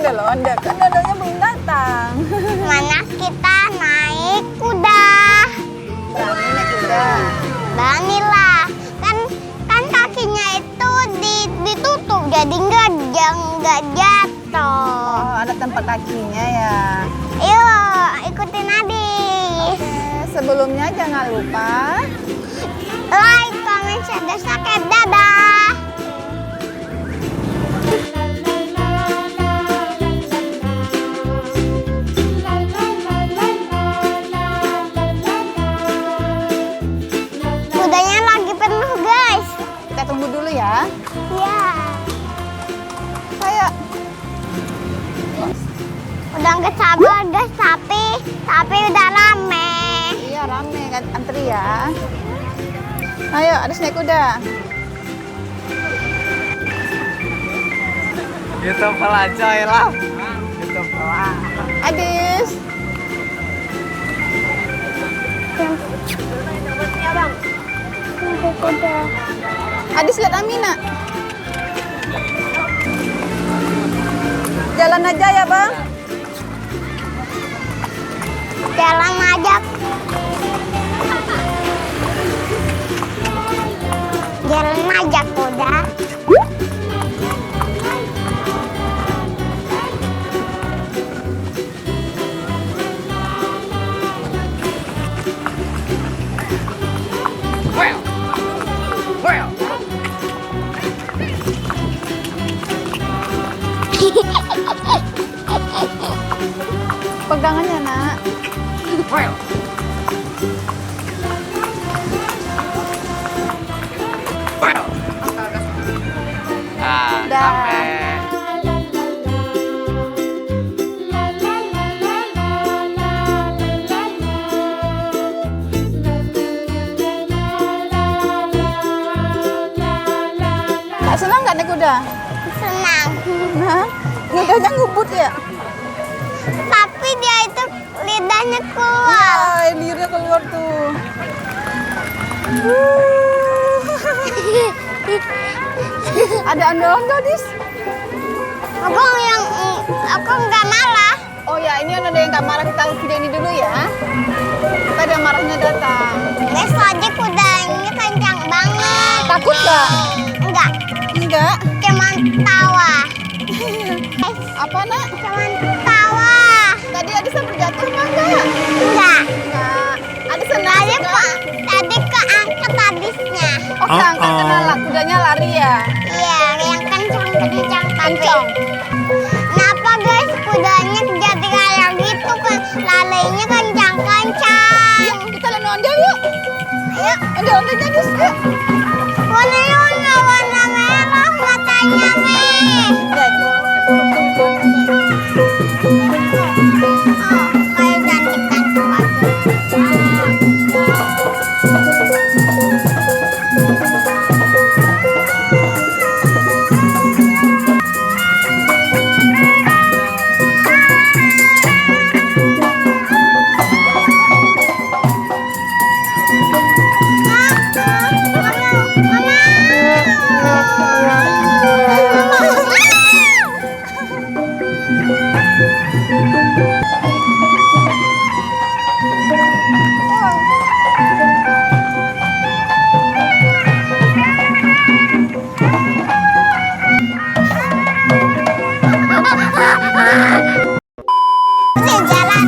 ondel-ondel. Kan ondelnya belum datang. Mana kita naik kuda? Berani naik kuda. Beranilah. Kan kakinya itu ditutup jadi nggak jatuh. Oh, ada tempat kakinya ya. Ayo ikutin Adis. Oke, sebelumnya jangan lupa Like, comment, share, dan subscribe. Dadah. Kudanya lagi penuh, guys. kita tunggu dulu ya. Ya. Kayak Udah nggak sabar, guys, tapi udah rame. iya rame kan antri ya. Ayo, ada naik kuda. YouTube pelajar lah. YouTube pelajar. Adis. Adis lihat Amina. Jalan aja ya, Bang. Jalan aja. Jalan aja kuda. Well. Well. Pegangannya, Nak. Well. Well. Ah, Dah. sampai. Kak senang nggak naik kuda? Senang. Nah, kudanya ngebut ya? Tapi dia itu lidahnya keluar. Wah, liurnya keluar tuh. Ada ondel-ondel, Dis. Aku nggak malah. Oh ya, ini ada yang nggak marah. Kita video ini dulu ya. Kita ada marahnya datang. Guys, aja kudanya kencang banget. Takut nggak? Enggak, Enggak. cuman tawa. Guys, Apa, Nak? cuman tawa. Tadi ada sempat jatuh apa enggak? Enggak. Enggak. Ada senang juga. Tadi keangkat habisnya. Oh, keangkat karena kudanya lari ya? Iya, yang kencang tapi. Kencang. Kenapa guys kudanya jadi kayak gitu kan? Larinya kencang-kencang. Iya, kita lihat ondel yuk. Ayo, Ondel-ondelnya, Dis. Yuk. warna merah matanya nih. Oh, kayak cantik kan sepatu. Jalan.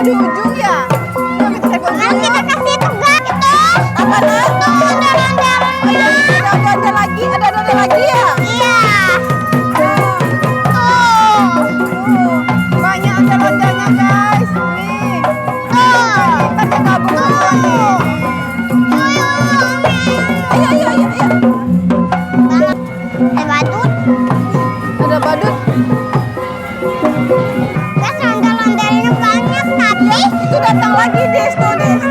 Di ujung ya? Yuk, kita naik ujung yuk. Apa, Nak? Oh, iya, ada lagi ya? Banyak ondel-ondelnya, guys. Nih. Kita gabung semua nih. Ayo. Ada badut. Ondel-ondelnya banyak tapi Itu datang lagi, Des. Tuh, Des.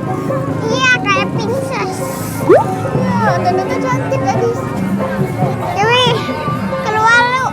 Iya, kayak princess. Dandannya cantik gadis. Dewi, keluar lu.